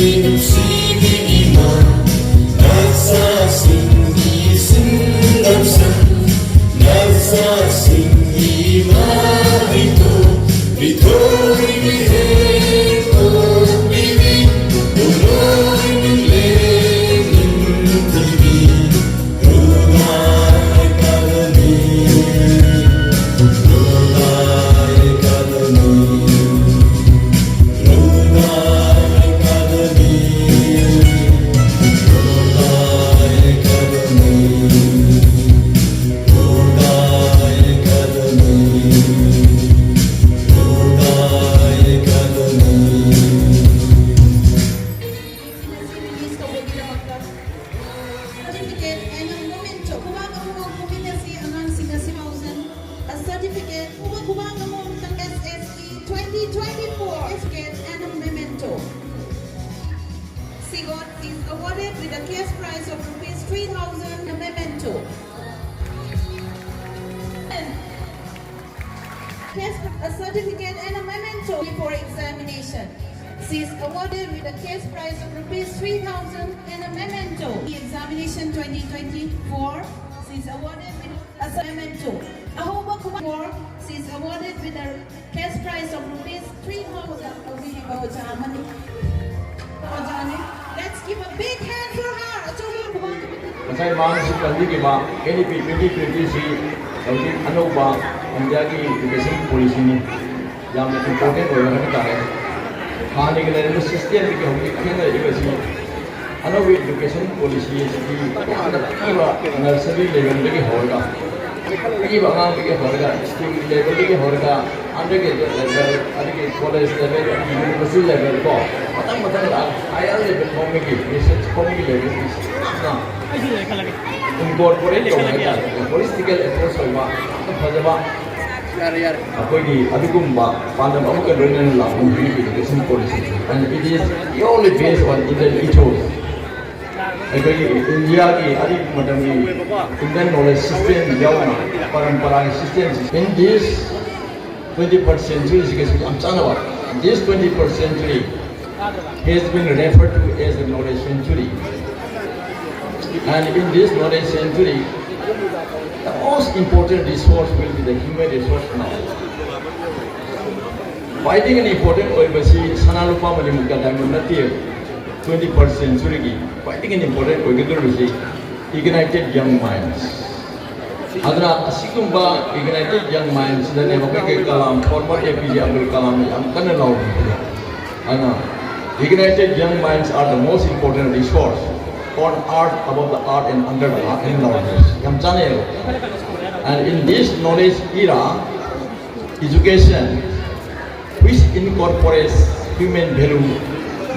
nusining ima nagsasindi singapsan nagsasindi marito bito'y biheng o bibig tuloy nilenin tibig Brunei Academy Brunei Academy certificate Kumagamon SSE 2024 certificate and a memento. Sigot is awarded with a cash prize of rupees 3,000 a memento. A certificate and a memento before examination. She is awarded with a cash prize of rupees 3,000 and a memento. The examination 2024, she is awarded with a memento. Ahoba Kumar, she is awarded with a cash prize of rupees 3,000. Let's give a big hand for her. Masai Mansi Kandi ke ba NEP 2023 hojik anauba India ki education policy ni yamna important hoya hata hai khane ke level system ke hojik khena education anauba education policy ki pura nursery level ke hoga ki bagang ke hoga school level ke hoga undergraduate level adike college level university level ko matang higher level community research community level na incorporate political approach hoiba fajaba akoigi adugumba pandam amuka loina la education policy and it is only based on Indian ethos akoigi India ki adi matam ki Indian knowledge system yauna parampara system in this 21st century this 21st century has been referred to as the knowledge century. And in this knowledge century, the most important resource will be the human resource now. Fighting an important overseas, Sanalupa Malimuka Diamond 21st century, fighting an important overseas, ignited young minds. Adana Asikumba ignited young minds, the Nevaka Kalam, former APJ Abdul Kalam, and Kanalaw. Ignited young minds are the most important resource on art, above the art and under the art and knowledge. And in this knowledge era, education, which incorporates human value,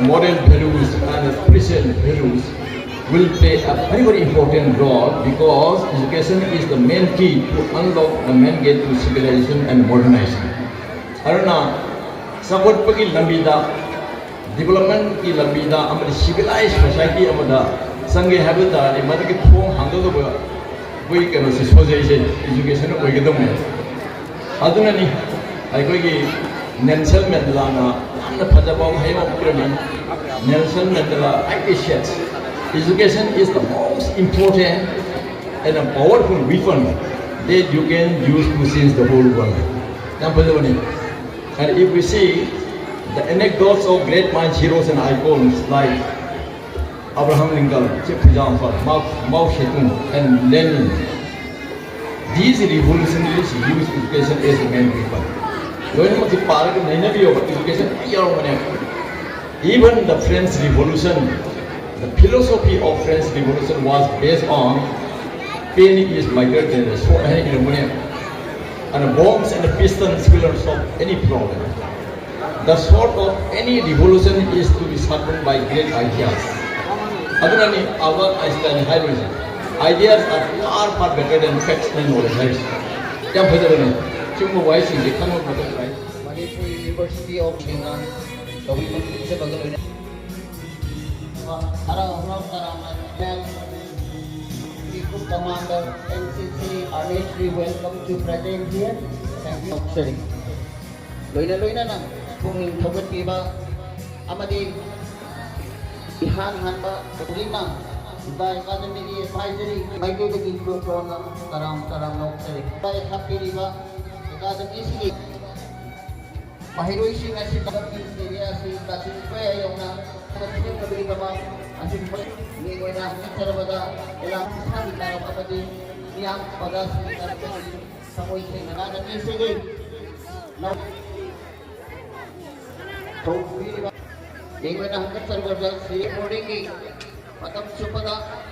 moral values and spiritual values, will play a very, very important role because education is the main key to unlock the main gate to civilization and modernization. Aruna, support pagi lambida, development ki lambida, amadi civilized society amada sange habita, amadi ki phone hangdo do we can see education we get them. Aduna ni, I go ki Nelson Mandela na, amna pajabang hayam pyramid, Nelson Mandela appreciates. Education is the most important and a powerful weapon that you can use to change the whole world. And if we see the anecdotes of great minds, heroes and icons like Abraham Lincoln, Mao Zedong and Lenin, these revolutionaries used education as a main weapon. Even the French Revolution, the philosophy of French Revolution was based on pain is my greatness for any aluminum and bombs and pistons will solve any problem. The sort of any revolution is to be started by great ideas. Adunani Albert Einstein hydrogen. Ideas are far better than facts and knowledge. Manipur University of Yunnan, the women Commander NCC Ernest, we welcome to present here. Thank you. Sharing. Loina na kung tawag piba amadi ihan hanba lima the academic advisory may ko din ko na tarang nok sari by happy riba academy si mahiroi si nasi tapi dia si kasih pa yung na kasi kabili ka ba asin pa ni ko na cara bada ilang sa kita kapatid yang pada sa koy na ni sige now so Ingin nak hantar serba si recording ni, patang supada